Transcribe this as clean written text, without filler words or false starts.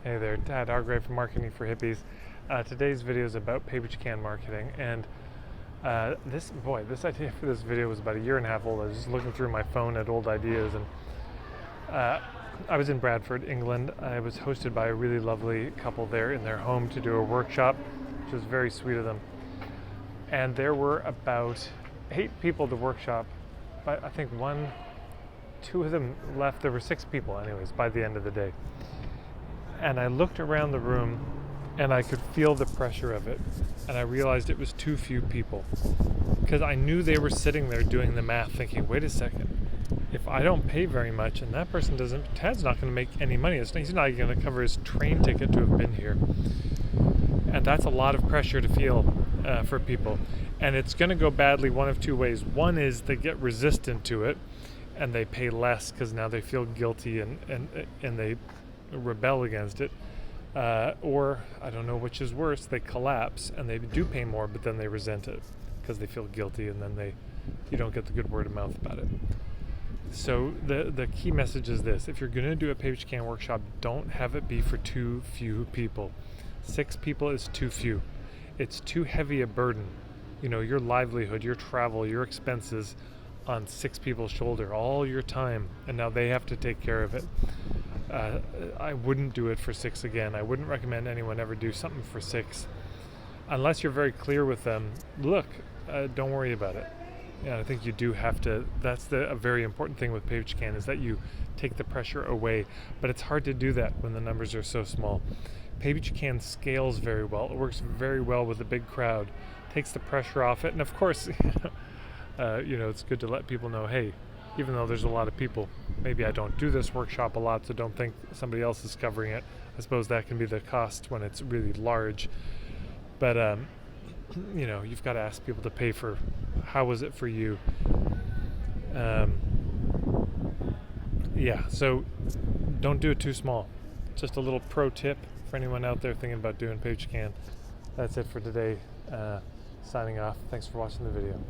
Hey there, Tad Hargrave from Marketing for Hippies. Today's video is about Page Can marketing, and this idea for this video was about a year and a half old. I was just looking through my phone at old ideas, and I was in Bradford, England. I was hosted by a really lovely couple there in their home to do a workshop, which was very sweet of them. And there were about 8 people at the workshop, but I think 2 of them left. There were 6 people, anyways, by the end of the day. And I looked around the room and I could feel the pressure of it. And I realized it was too few people. Because I knew they were sitting there doing the math thinking, wait a second, if I don't pay very much and that person doesn't, Tad's not going to make any money. He's not going to cover his train ticket to have been here. And that's a lot of pressure to feel for people. And it's going to go badly one of 2 ways. One is they get resistant to it and they pay less because now they feel guilty and they rebel against it, or I don't know which is worse, they collapse and they do pay more, but then they resent it because they feel guilty, and then you don't get the good word of mouth about it. So the key message is this: if you're going to do a Page Can workshop, don't have it be for too few people. 6 people is too few. It's too heavy a burden. Your livelihood, your travel, your expenses on 6 people's shoulder, all your time, and now they have to take care of it. I wouldn't do it for 6 again. I wouldn't recommend anyone ever do something for 6 unless you're very clear with them. Look, don't worry about it. Yeah, I think you do have to. That's a very important thing with Page Can, is that you take the pressure away. But it's hard to do that when the numbers are so small. Page Can scales very well. It works very well with a big crowd. Takes the pressure off it, and of course, it's good to let people know, hey, even though there's a lot of people, maybe I don't do this workshop a lot, so don't think somebody else is covering it. I suppose that can be the cost when it's really large. But, you've got to ask people to pay for how was it for you. So don't do it too small. Just a little pro tip for anyone out there thinking about doing Page Can. That's it for today. Signing off. Thanks for watching the video.